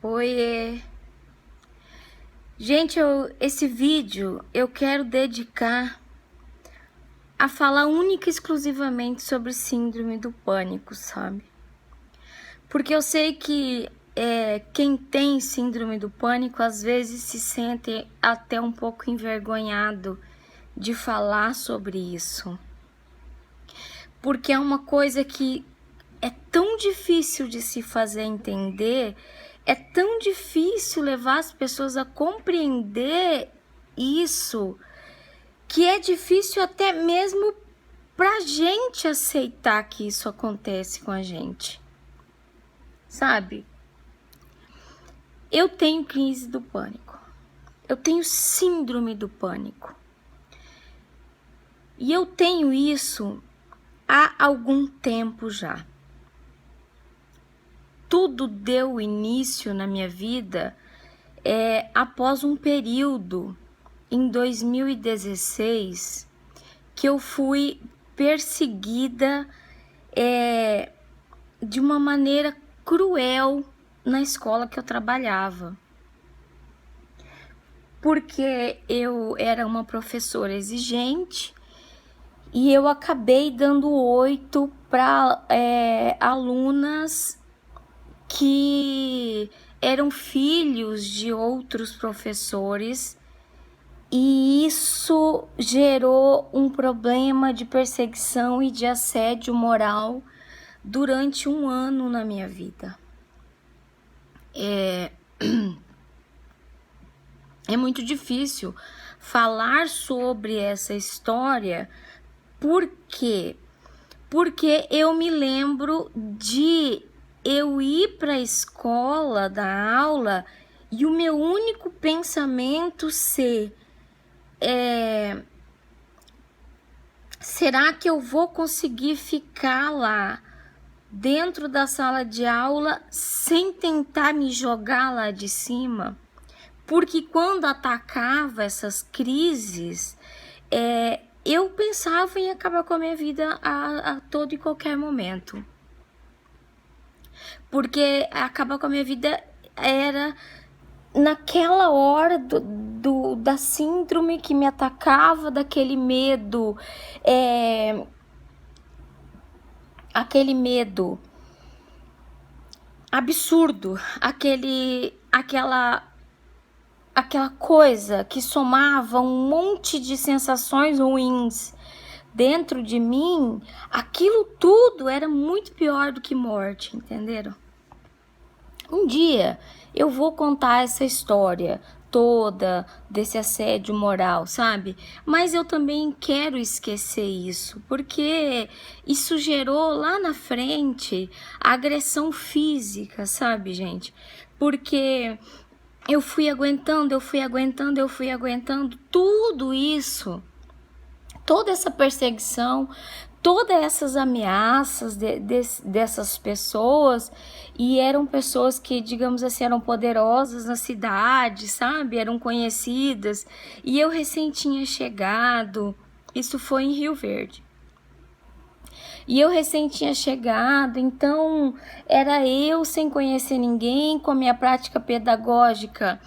Oiê! Gente, esse vídeo eu quero dedicar a falar única e exclusivamente sobre síndrome do pânico, sabe? Porque eu sei que quem tem síndrome do pânico às vezes se sente até um pouco envergonhado de falar sobre isso. Porque é uma coisa que é tão difícil de se fazer entender, é tão difícil levar as pessoas a compreender isso, que é difícil até mesmo pra gente aceitar que isso acontece com a gente, sabe? Eu tenho crise do pânico, eu tenho síndrome do pânico, e eu tenho isso há algum tempo já. Tudo deu início na minha vida após um período em 2016 que eu fui perseguida de uma maneira cruel na escola que eu trabalhava. Porque eu era uma professora exigente e eu acabei dando 8 para alunas que eram filhos de outros professores, e isso gerou um problema de perseguição e de assédio moral durante um ano na minha vida. É muito difícil falar sobre essa história. Por quê? Porque eu me lembro de eu ir para a escola da aula e o meu único pensamento ser: será que eu vou conseguir ficar lá dentro da sala de aula sem tentar me jogar lá de cima? Porque quando atacava essas crises, eu pensava em acabar com a minha vida a todo e qualquer momento. Porque acabar com a minha vida era naquela hora da síndrome que me atacava, daquele medo, aquele medo absurdo, aquela coisa que somava um monte de sensações ruins dentro de mim. Aquilo tudo era muito pior do que morte, entenderam? Um dia eu vou contar essa história toda desse assédio moral, sabe? Mas eu também quero esquecer isso, porque isso gerou lá na frente agressão física, sabe, gente? Porque eu fui aguentando tudo isso, toda essa perseguição, todas essas ameaças dessas pessoas, e eram pessoas que, digamos assim, eram poderosas na cidade, sabe? Eram conhecidas, e eu recém tinha chegado, isso foi em Rio Verde. E eu recém tinha chegado, então era eu sem conhecer ninguém, com a minha prática pedagógica,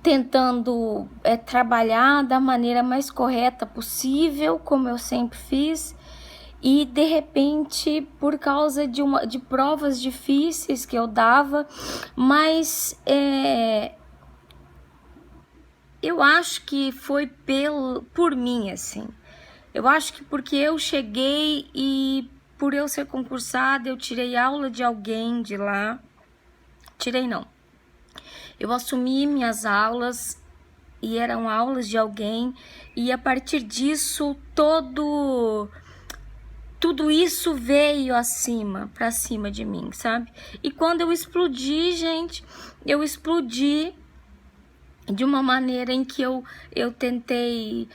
tentando trabalhar da maneira mais correta possível, como eu sempre fiz, e de repente, por causa de provas difíceis que eu dava, mas eu acho que foi por mim, assim. Eu acho que porque eu cheguei e por eu ser concursada, eu tirei aula de alguém de lá. Tirei não. Eu assumi minhas aulas e eram aulas de alguém, e a partir disso tudo isso veio pra cima de mim, sabe? E quando eu explodi, gente, eu explodi de uma maneira em que eu tentei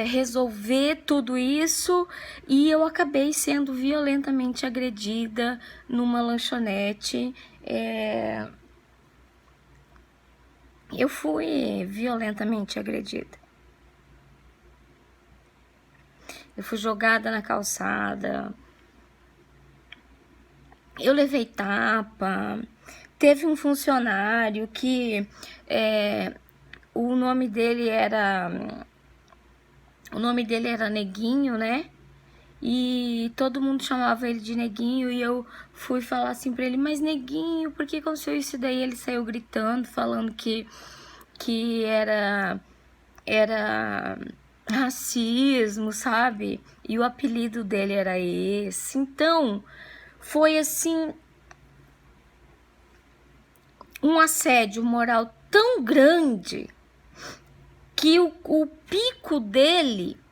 resolver tudo isso, e eu acabei sendo violentamente agredida numa lanchonete. Eu fui violentamente agredida. Eu fui jogada na calçada. eu levei tapa. Teve um funcionário que o nome dele era Neguinho, né? E todo mundo chamava ele de Neguinho, e eu fui falar assim pra ele, mas Neguinho, por que aconteceu isso daí? Ele saiu gritando, falando que era racismo, sabe? E o apelido dele era esse. Então, foi assim, um assédio moral tão grande que o pico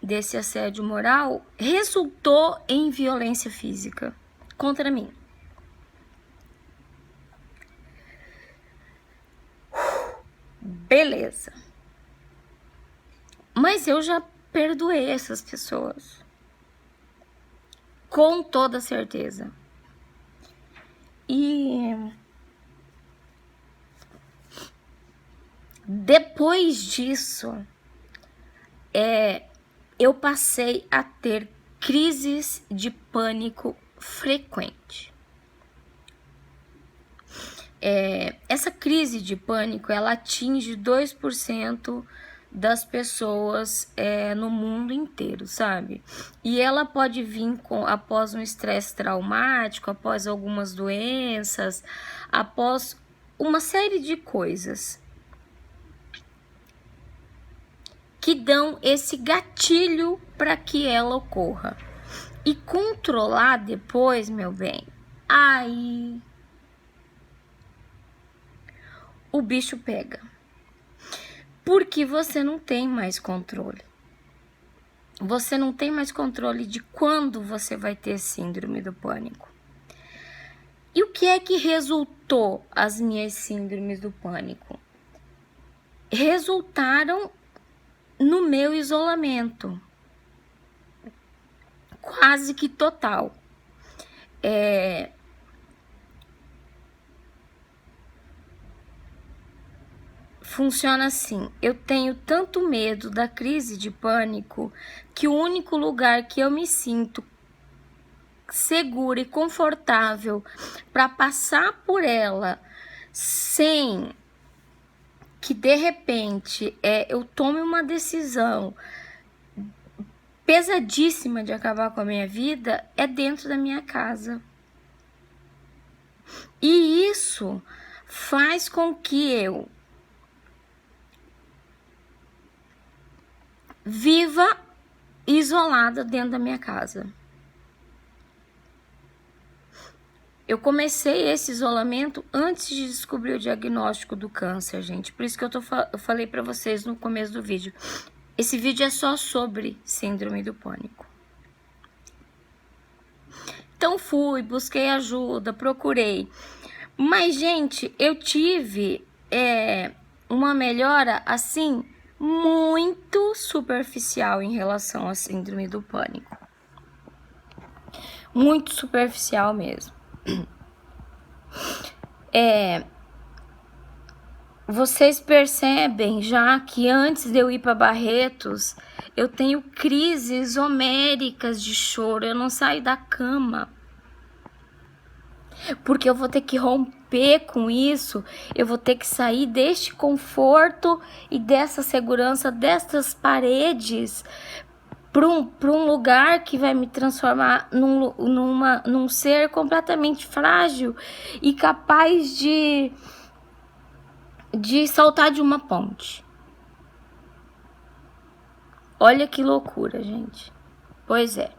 desse assédio moral, resultou em violência física contra mim. Beleza. Mas eu já perdoei essas pessoas. Com toda certeza. E depois disso, eu passei a ter crises de pânico frequente. Essa crise de pânico, ela atinge 2% das pessoas no mundo inteiro, sabe? E ela pode vir após um estresse traumático, após algumas doenças, após uma série de coisas que dão esse gatilho para que ela ocorra. E controlar depois, meu bem, aí o bicho pega. Porque você não tem mais controle. Você não tem mais controle de quando você vai ter síndrome do pânico. E o que é que resultou as minhas síndromes do pânico? Resultaram no meu isolamento. Quase que total. Funciona assim, eu tenho tanto medo da crise de pânico que o único lugar que eu me sinto segura e confortável para passar por ela sem que de repente eu tome uma decisão pesadíssima de acabar com a minha vida é dentro da minha casa. E isso faz com que eu viva isolada dentro da minha casa. Eu comecei esse isolamento antes de descobrir o diagnóstico do câncer, gente. Por isso que eu falei pra vocês no começo do vídeo. Esse vídeo é só sobre síndrome do pânico. Então busquei ajuda, procurei. Mas, gente, eu tive uma melhora, assim, muito superficial em relação à síndrome do pânico. Muito superficial mesmo. Vocês percebem já que antes de eu ir para Barretos, eu tenho crises homéricas de choro, eu não saio da cama. Porque eu vou ter que romper com isso, eu vou ter que sair deste conforto e dessa segurança, destas paredes, para um lugar que vai me transformar num ser completamente frágil e capaz de saltar de uma ponte. Olha que loucura, gente. Pois é.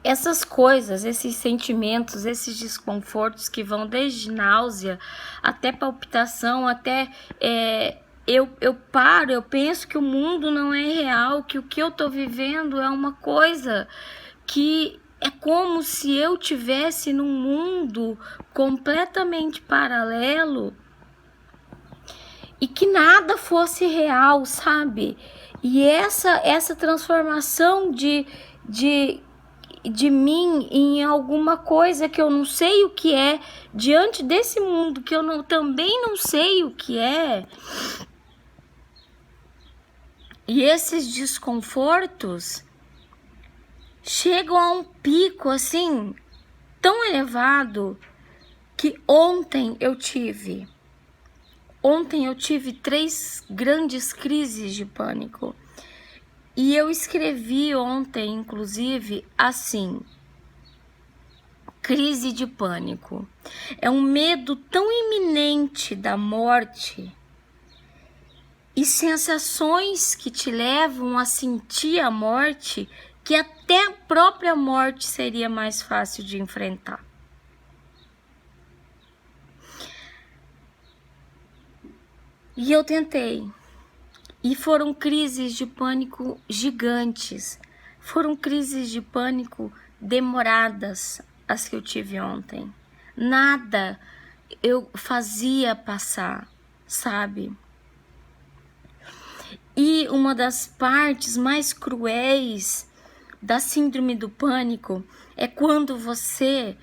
Essas coisas, esses sentimentos, esses desconfortos que vão desde náusea até palpitação, até eu penso que o mundo não é real, que o que eu tô vivendo é uma coisa que é como se eu tivesse num mundo completamente paralelo e que nada fosse real, sabe? E essa transformação de mim em alguma coisa que eu não sei o que é, diante desse mundo que eu também não sei o que é. E esses desconfortos chegam a um pico assim tão elevado que ontem eu tive 3 grandes crises de pânico. E eu escrevi ontem, inclusive, assim: crise de pânico. É um medo tão iminente da morte e sensações que te levam a sentir a morte que até a própria morte seria mais fácil de enfrentar. E eu tentei. E foram crises de pânico gigantes. Foram crises de pânico demoradas, as que eu tive ontem. Nada eu fazia passar, sabe? E uma das partes mais cruéis da síndrome do pânico é quando você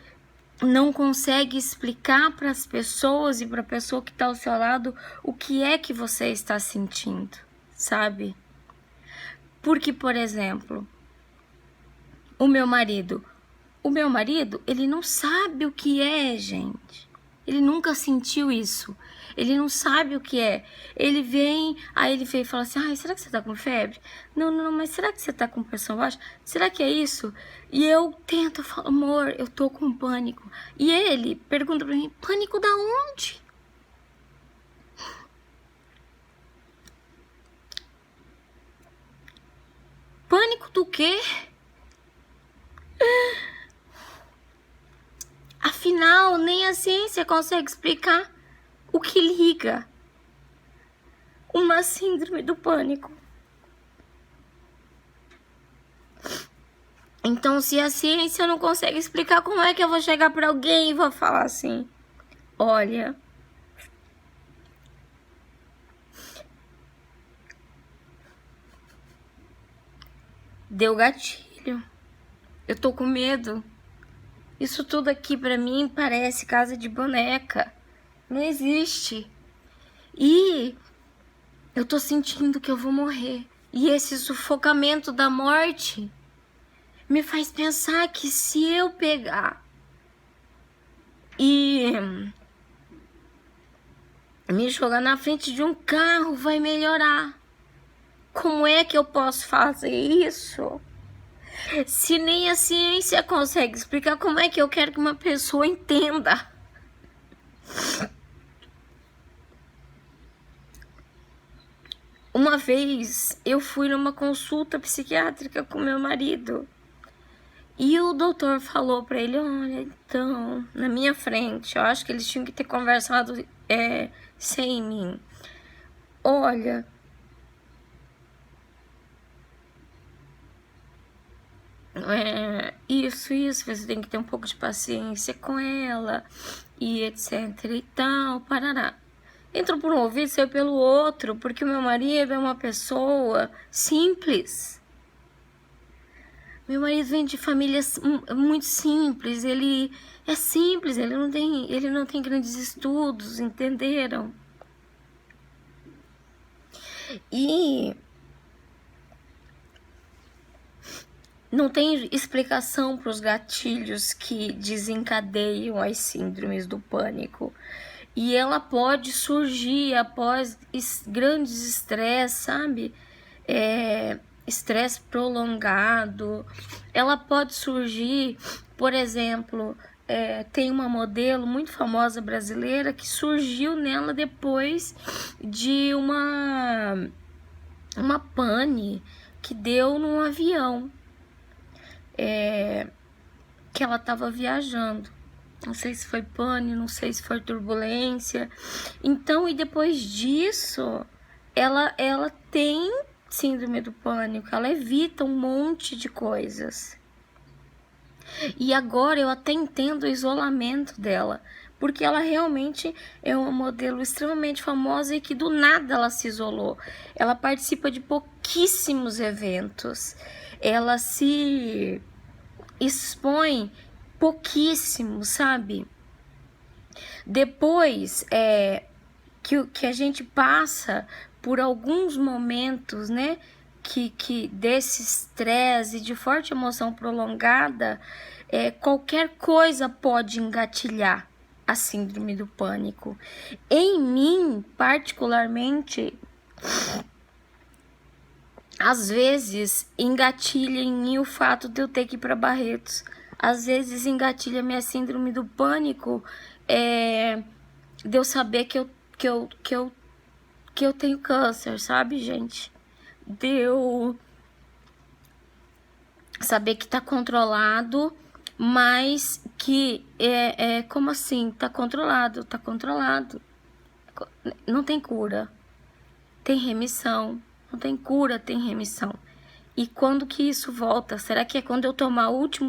não consegue explicar para as pessoas e para a pessoa que está ao seu lado o que é que você está sentindo, sabe? Porque, por exemplo, o meu marido, ele não sabe o que é, gente. Ele nunca sentiu isso. Ele não sabe o que é. Ele vem, aí ele vem e fala assim: ai, será que você tá com febre? Não, mas será que você tá com pressão baixa? Será que é isso? E eu tento, eu falo: amor, eu tô com pânico. E ele pergunta pra mim: pânico da onde? Pânico do quê? Afinal, nem a ciência consegue explicar o que liga uma síndrome do pânico. Então, se a ciência não consegue explicar, como é que eu vou chegar para alguém e vou falar assim: olha, deu gatilho, eu tô com medo. Isso tudo aqui pra mim parece casa de boneca. Não existe. E eu tô sentindo que eu vou morrer. E esse sufocamento da morte me faz pensar que se eu pegar e me jogar na frente de um carro, vai melhorar. Como é que eu posso fazer isso? Se nem a ciência consegue explicar, como é que eu quero que uma pessoa entenda? Uma vez eu fui numa consulta psiquiátrica com meu marido e o doutor falou pra ele: olha, então, na minha frente, eu acho que eles tinham que ter conversado sem mim. Olha, isso, você tem que ter um pouco de paciência com ela, e etc e tal, parará. Entrou por um ouvido, saiu pelo outro, porque o meu marido é uma pessoa simples. Meu marido vem de família muito simples, ele é simples, ele não tem grandes estudos, entenderam? E não tem explicação para os gatilhos que desencadeiam as síndromes do pânico. E ela pode surgir após grandes estresses, sabe? Estresse prolongado. Ela pode surgir, por exemplo, tem uma modelo muito famosa brasileira que surgiu nela depois de uma pane que deu num avião. Que ela estava viajando. Não sei se foi pane, não sei se foi turbulência. Então, e depois disso, ela tem síndrome do pânico, ela evita um monte de coisas. E agora eu até entendo o isolamento dela, porque ela realmente é uma modelo extremamente famosa e que do nada ela se isolou. Ela participa de pouquíssimos eventos. Ela se expõe pouquíssimo, sabe? Depois que a gente passa por alguns momentos, né, que desse estresse, de forte emoção prolongada, qualquer coisa pode engatilhar a síndrome do pânico. Em mim, particularmente, às vezes engatilha em mim o fato de eu ter que ir para Barretos. Às vezes engatilha minha síndrome do pânico, de eu saber que eu tenho câncer, sabe, gente? De eu saber que tá controlado, mas que como assim? Tá controlado, tá controlado. Não tem cura, tem remissão. Não tem cura, tem remissão. E quando que isso volta? Será que é quando eu tomar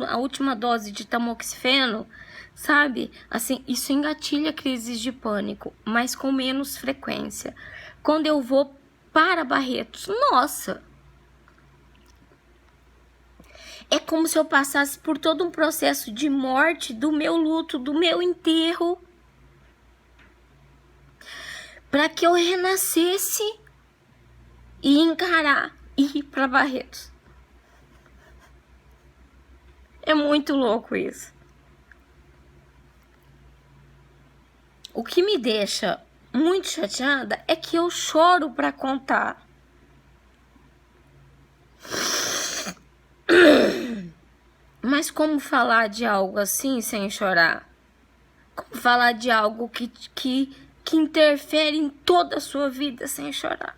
a última dose de tamoxifeno? Sabe? Assim, isso engatilha crises de pânico, mas com menos frequência. Quando eu vou para Barretos, nossa! É como se eu passasse por todo um processo de morte do meu luto, do meu enterro, para que eu renascesse e encarar e ir para Barretos. É muito louco isso. O que me deixa muito chateada é que eu choro para contar. Mas como falar de algo assim sem chorar? Como falar de algo que interfere em toda a sua vida sem chorar?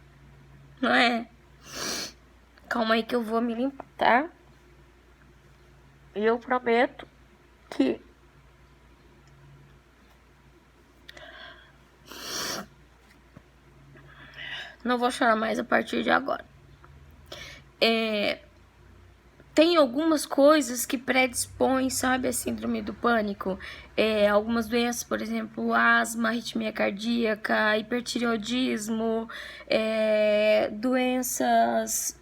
Não é? Calma aí que eu vou me limpar, tá? E eu prometo que não vou chorar mais a partir de agora. Tem algumas coisas que predispõem, sabe, a síndrome do pânico. Algumas doenças, por exemplo, asma, arritmia cardíaca, hipertireoidismo, doenças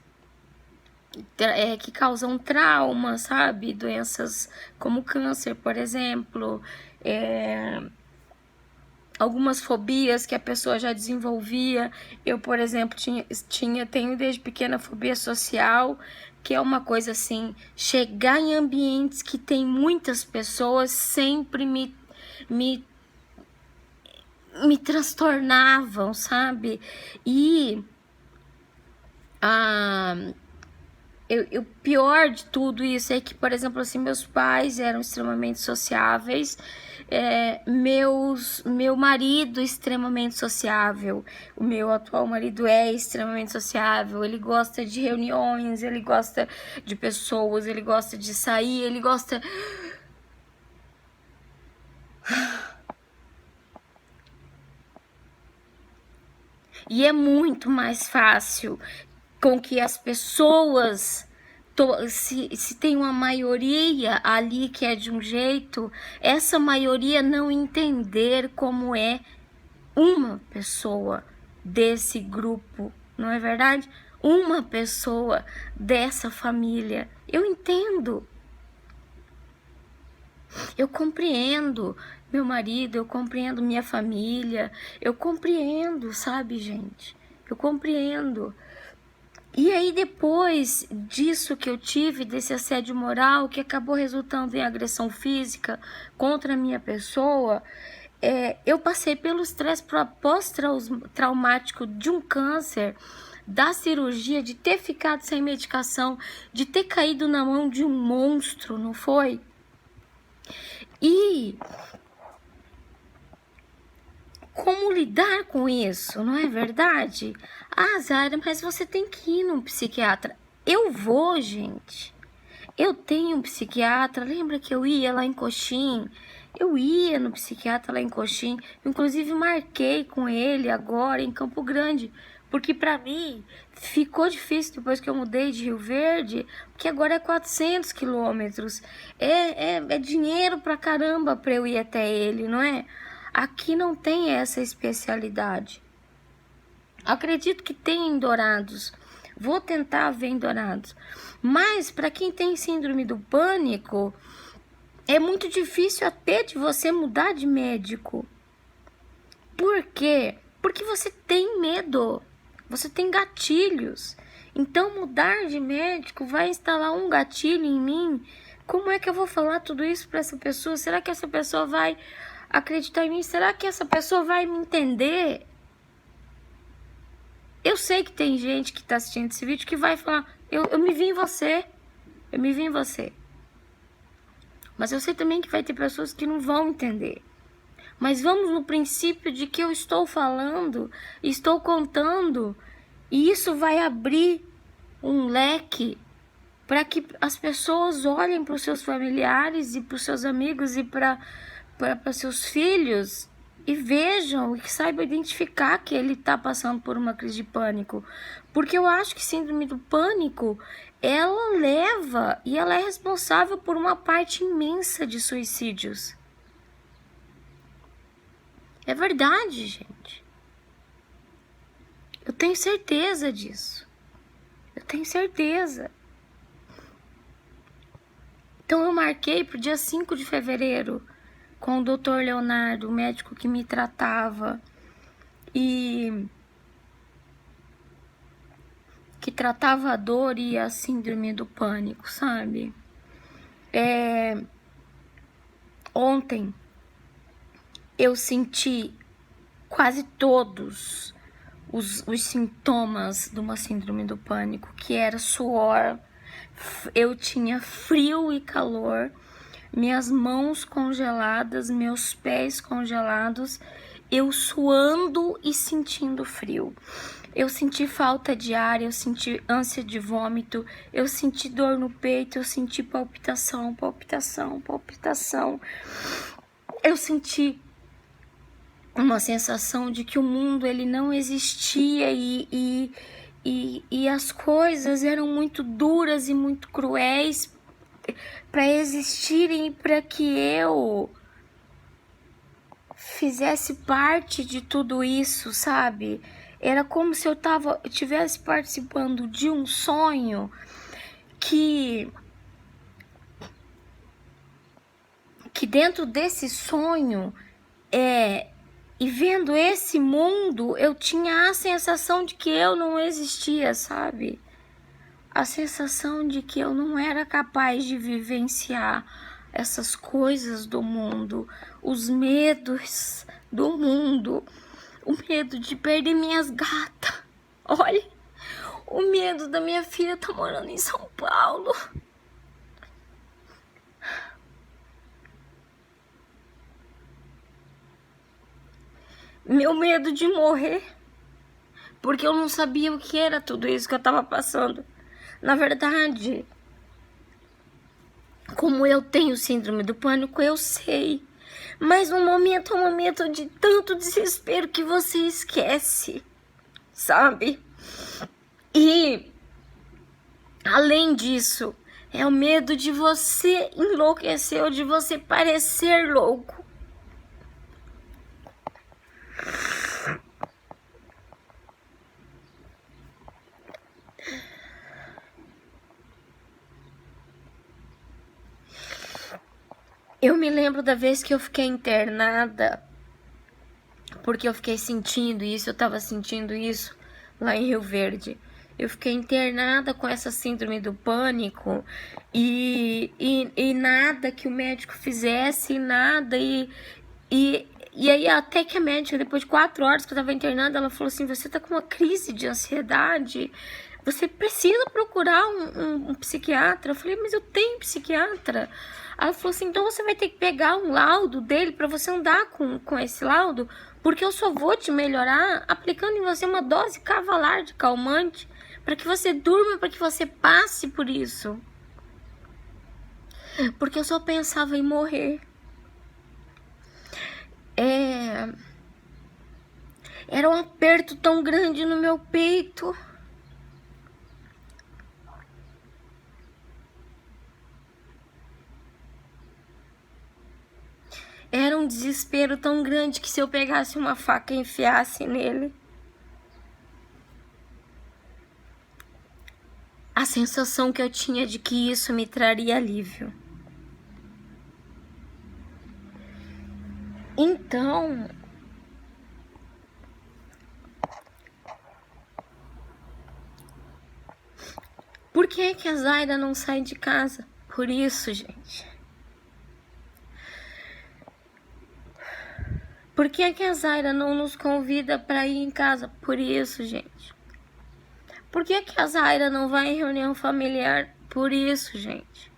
que causam trauma, sabe? Doenças como câncer, por exemplo. Algumas fobias que a pessoa já desenvolvia. Eu, por exemplo, tenho desde pequena fobia social, que é uma coisa assim, chegar em ambientes que tem muitas pessoas sempre me transtornavam, sabe? E o pior de tudo isso é que, por exemplo, assim, meus pais eram extremamente sociáveis, meu marido extremamente sociável, o meu atual marido é extremamente sociável, ele gosta de reuniões, ele gosta de pessoas, ele gosta de sair, ele gosta... E é muito mais fácil com que as pessoas, se tem uma maioria ali que é de um jeito, essa maioria não entender como é uma pessoa desse grupo, não é verdade? Uma pessoa dessa família. Eu entendo. Eu compreendo meu marido, eu compreendo minha família, eu compreendo, sabe, gente? Eu compreendo. E aí, depois disso que eu tive, desse assédio moral, que acabou resultando em agressão física contra a minha pessoa, eu passei pelo estresse pós-traumático de um câncer, da cirurgia, de ter ficado sem medicação, de ter caído na mão de um monstro, não foi? E como lidar com isso, não é verdade? Ah, Zara, mas você tem que ir num psiquiatra. Eu vou, gente. Eu tenho um psiquiatra. Lembra que eu ia lá em Coxim? Eu ia no psiquiatra lá em Coxim. Inclusive, marquei com ele agora em Campo Grande. Porque pra mim ficou difícil depois que eu mudei de Rio Verde. Porque agora é 400 quilômetros. É dinheiro pra caramba pra eu ir até ele, não é? Aqui não tem essa especialidade. Acredito que tem em Dourados. Vou tentar ver em Dourados. Mas para quem tem síndrome do pânico, é muito difícil até de você mudar de médico. Por quê? Porque você tem medo. Você tem gatilhos. Então, mudar de médico vai instalar um gatilho em mim. Como é que eu vou falar tudo isso para essa pessoa? Será que essa pessoa vai acreditar em mim? Será que essa pessoa vai me entender? Eu sei que tem gente que tá assistindo esse vídeo que vai falar, eu me vi em você, eu me vi em você. Mas eu sei também que vai ter pessoas que não vão entender. Mas vamos no princípio de que eu estou falando, estou contando, e isso vai abrir um leque para que as pessoas olhem para os seus familiares e para os seus amigos e para seus filhos e vejam e que saibam identificar que ele está passando por uma crise de pânico. Porque eu acho que síndrome do pânico, ela leva e ela é responsável por uma parte imensa de suicídios. É verdade, gente. Eu tenho certeza disso. Eu tenho certeza. Então eu marquei pro dia 5 de fevereiro com o Dr. Leonardo, o médico que me tratava e que tratava a dor e a síndrome do pânico, sabe? Ontem eu senti quase todos os sintomas de uma síndrome do pânico, que era suor, eu tinha frio e calor, minhas mãos congeladas, meus pés congelados, eu suando e sentindo frio. Eu senti falta de ar, eu senti ânsia de vômito, eu senti dor no peito, eu senti palpitação. Eu senti uma sensação de que o mundo ele não existia e as coisas eram muito duras e muito cruéis para existirem e para que eu fizesse parte de tudo isso, sabe? Era como se eu estivesse participando de um sonho que dentro desse sonho e vendo esse mundo, eu tinha a sensação de que eu não existia, sabe? A sensação de que eu não era capaz de vivenciar essas coisas do mundo, os medos do mundo, o medo de perder minhas gatas. Olha, o medo da minha filha tá morando em São Paulo. Meu medo de morrer, porque eu não sabia o que era tudo isso que eu tava passando. Na verdade, como eu tenho síndrome do pânico, eu sei. Mas no momento é um momento de tanto desespero que você esquece, sabe? E, além disso, é o medo de você enlouquecer ou de você parecer louco. Eu me lembro da vez que eu fiquei internada, porque eu fiquei sentindo isso, eu tava sentindo isso lá em Rio Verde. Eu fiquei internada com essa síndrome do pânico e nada que o médico fizesse, nada. E aí até que a médica, depois de 4 horas que eu tava internada, ela falou assim, você tá com uma crise de ansiedade, você precisa procurar um psiquiatra. Eu falei, mas eu tenho psiquiatra. Ela falou assim, então você vai ter que pegar um laudo dele pra você andar com esse laudo, porque eu só vou te melhorar aplicando em você uma dose cavalar de calmante, para que você durma, para que você passe por isso. Porque eu só pensava em morrer. Era um aperto tão grande no meu peito. Era um desespero tão grande que se eu pegasse uma faca e enfiasse nele, a sensação que eu tinha de que isso me traria alívio. Então, que que a Zaira não sai de casa? Por isso, gente. Por que que a Zaira não nos convida para ir em casa? Por isso, gente. Por que que a Zaira não vai em reunião familiar? Por isso, gente.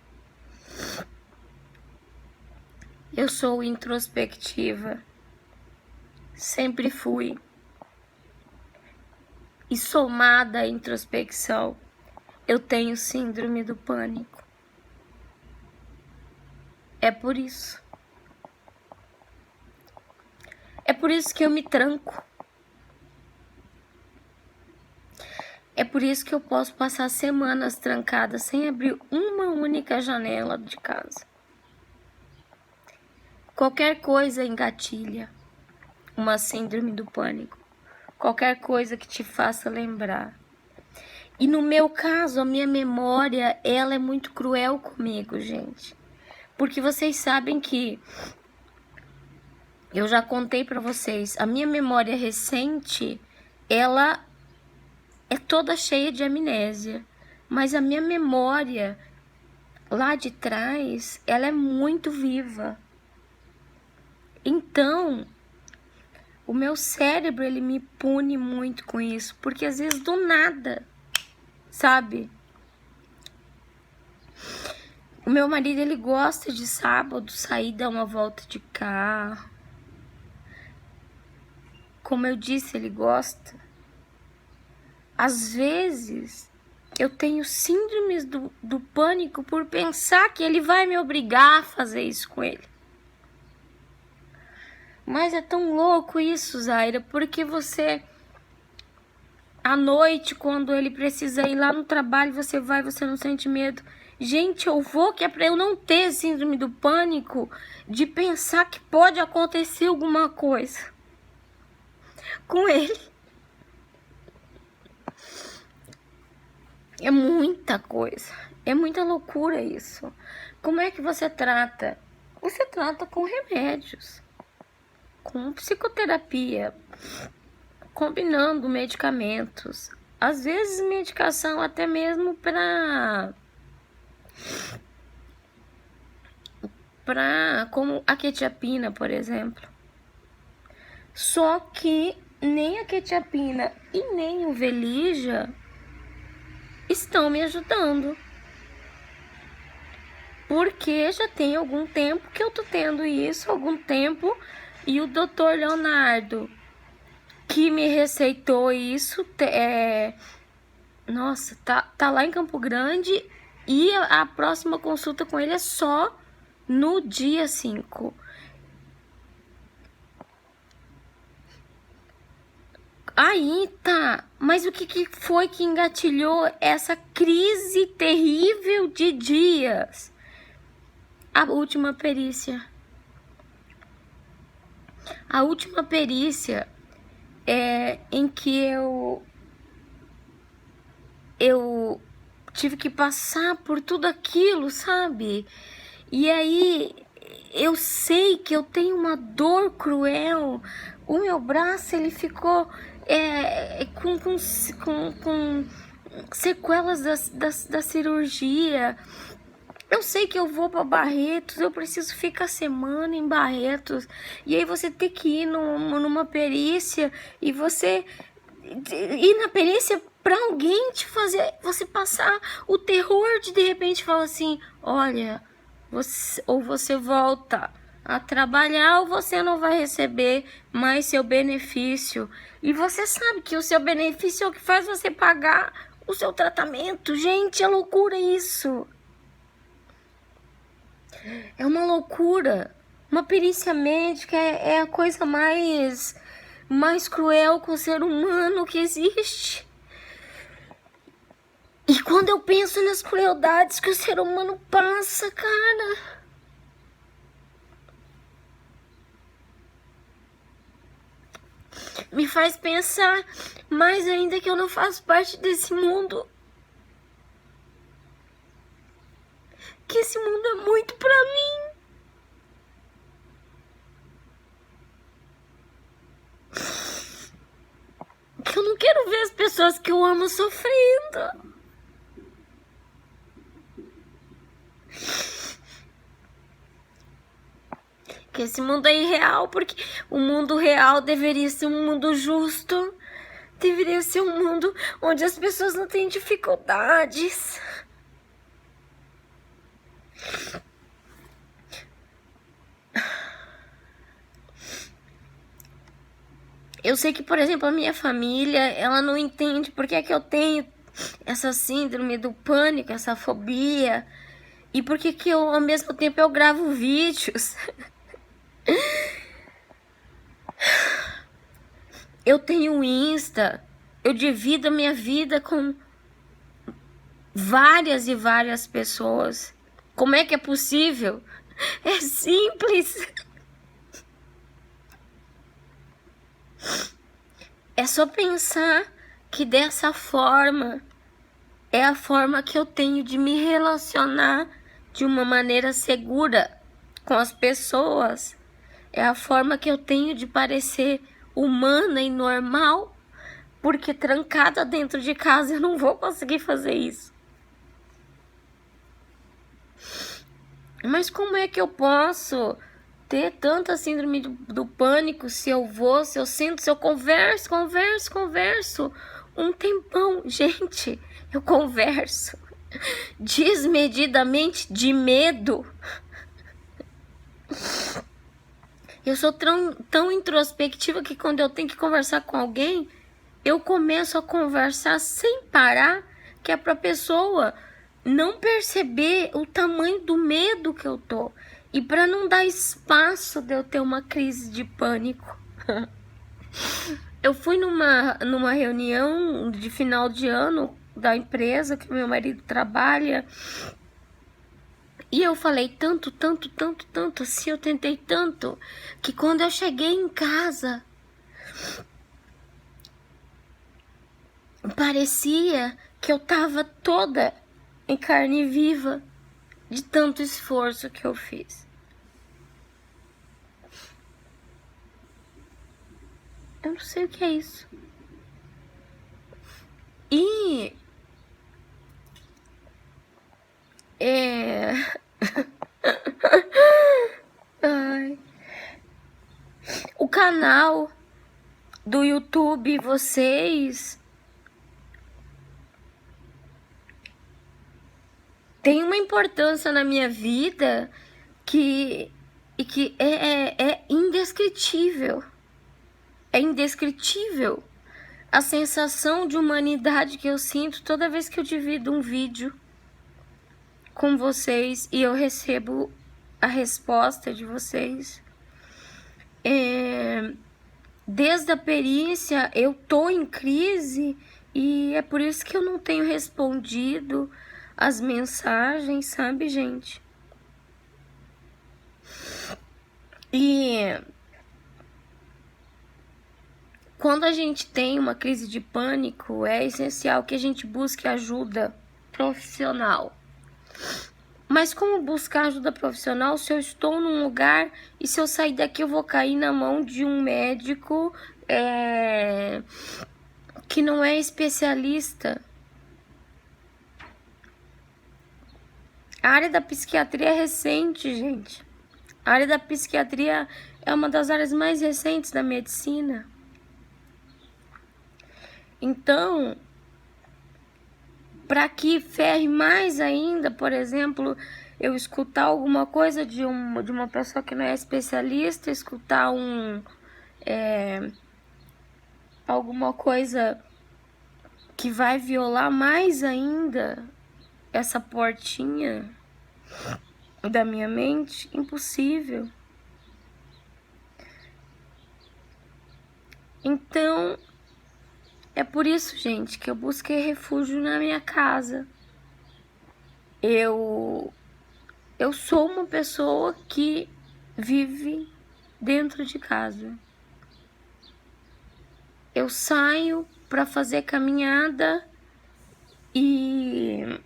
Eu sou introspectiva. Sempre fui. E somada à introspecção, eu tenho síndrome do pânico. É por isso. É por isso que eu me tranco. É por isso que eu posso passar semanas trancada sem abrir uma única janela de casa. Qualquer coisa engatilha uma síndrome do pânico. Qualquer coisa que te faça lembrar. E no meu caso, a minha memória, ela é muito cruel comigo, gente. Porque vocês sabem que eu já contei pra vocês, a minha memória recente, ela é toda cheia de amnésia. Mas a minha memória lá de trás, ela é muito viva. Então, o meu cérebro, ele me pune muito com isso. Porque às vezes do nada, sabe? O meu marido, ele gosta de sábado sair dar uma volta de carro. Como eu disse, ele gosta. Às vezes, eu tenho síndromes do pânico por pensar que ele vai me obrigar a fazer isso com ele. Mas é tão louco isso, Zaira, porque você, à noite, quando ele precisa ir lá no trabalho, você vai, você não sente medo. Gente, eu vou, que é pra eu não ter síndrome do pânico de pensar que pode acontecer alguma coisa com ele. É muita coisa, é muita loucura isso. Como é que você trata? Você trata com remédios, com psicoterapia, combinando medicamentos. Às vezes medicação até mesmo como a quetiapina, por exemplo. Só que nem a quetiapina e nem o Velija estão me ajudando. Porque já tem algum tempo que eu tô tendo isso, algum tempo, e o Dr. Leonardo, que me receitou isso, nossa, tá lá em Campo Grande, e a próxima consulta com ele é só no dia 5. Aí tá, mas o que foi que engatilhou essa crise terrível de dias? A última perícia. A última perícia é em que eu tive que passar por tudo aquilo, sabe? E aí eu sei que eu tenho uma dor cruel. O meu braço, ele ficou com sequelas da cirurgia. Eu sei que eu vou para Barretos, eu preciso ficar semana em Barretos. E aí você tem que ir numa perícia e você ir na perícia para alguém te fazer, você passar o terror de repente falar assim, olha, você volta a trabalhar ou você não vai receber mais seu benefício. E você sabe que o seu benefício é o que faz você pagar o seu tratamento. Gente, é loucura isso. É uma loucura. Uma perícia médica é a coisa mais cruel com o ser humano que existe. E quando eu penso nas crueldades que o ser humano passa, cara, me faz pensar mais ainda que eu não faço parte desse mundo. Que esse mundo é muito pra mim. Que eu não quero ver as pessoas que eu amo sofrendo. que esse mundo é irreal, porque o mundo real deveria ser um mundo justo, deveria ser um mundo onde as pessoas não têm dificuldades. Eu sei que, por exemplo, a minha família, ela não entende por que é que eu tenho essa síndrome do pânico, essa fobia, e por que que eu, ao mesmo tempo, eu gravo vídeos. Eu tenho um Insta, eu divido a minha vida com várias e várias pessoas. Como é que é possível? É simples. É só pensar que dessa forma é a forma que eu tenho de me relacionar de uma maneira segura com as pessoas. É a forma que eu tenho de parecer humana e normal, porque trancada dentro de casa eu não vou conseguir fazer isso. Mas como é que eu posso ter tanta síndrome do pânico se eu sinto, se eu converso um tempão? Gente, eu converso desmedidamente de medo. Eu sou tão introspectiva que quando eu tenho que conversar com alguém, eu começo a conversar sem parar, que é pra pessoa não perceber o tamanho do medo que eu tô. E pra não dar espaço de eu ter uma crise de pânico. Eu fui numa reunião de final de ano da empresa que meu marido trabalha. E eu falei tanto assim, eu tentei tanto, que quando eu cheguei em casa, parecia que eu tava toda em carne viva de tanto esforço que eu fiz. Eu não sei o que é isso. E ai, o canal do YouTube, vocês tem uma importância na minha vida que é indescritível. É indescritível a sensação de humanidade que eu sinto toda vez que eu divido um vídeo com vocês e eu recebo a resposta de vocês. Desde a perícia eu tô em crise e é por isso que eu não tenho respondido as mensagens, sabe, gente? E quando a gente tem uma crise de pânico, é essencial que a gente busque ajuda profissional. Mas como buscar ajuda profissional se eu estou num lugar e se eu sair daqui eu vou cair na mão de um médico que não é especialista? A área da psiquiatria é recente, gente. A área da psiquiatria é uma das áreas mais recentes da medicina. Então, para que ferre mais ainda, por exemplo, eu escutar alguma coisa de uma pessoa que não é especialista, escutar alguma coisa que vai violar mais ainda essa portinha da minha mente, impossível. Então, é por isso, gente, que eu busquei refúgio na minha casa. Eu sou uma pessoa que vive dentro de casa. Eu saio para fazer caminhada e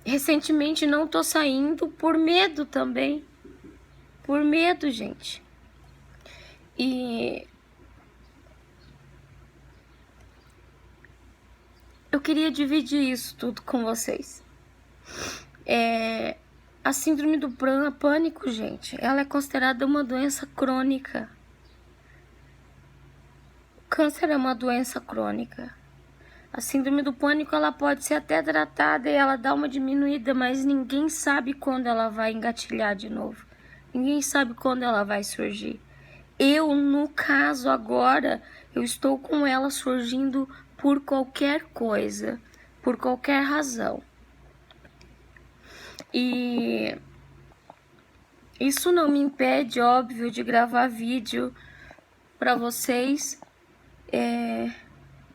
recentemente não tô saindo por medo também. Por medo, gente. E eu queria dividir isso tudo com vocês. A síndrome do pânico, gente, ela é considerada uma doença crônica. O câncer é uma doença crônica. A síndrome do pânico, ela pode ser até tratada e ela dá uma diminuída, mas ninguém sabe quando ela vai engatilhar de novo. Ninguém sabe quando ela vai surgir. Eu, no caso agora, eu estou com ela surgindo por qualquer coisa, por qualquer razão. E isso não me impede, óbvio, de gravar vídeo para vocês,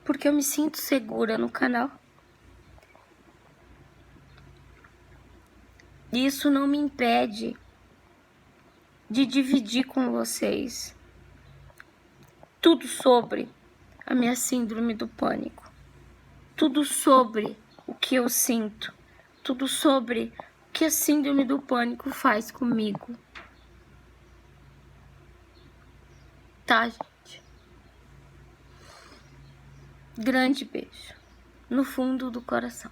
porque eu me sinto segura no canal. Isso não me impede de dividir com vocês tudo sobre a minha síndrome do pânico, tudo sobre o que eu sinto, tudo sobre o que a síndrome do pânico faz comigo. Tá, gente? Grande beijo no fundo do coração.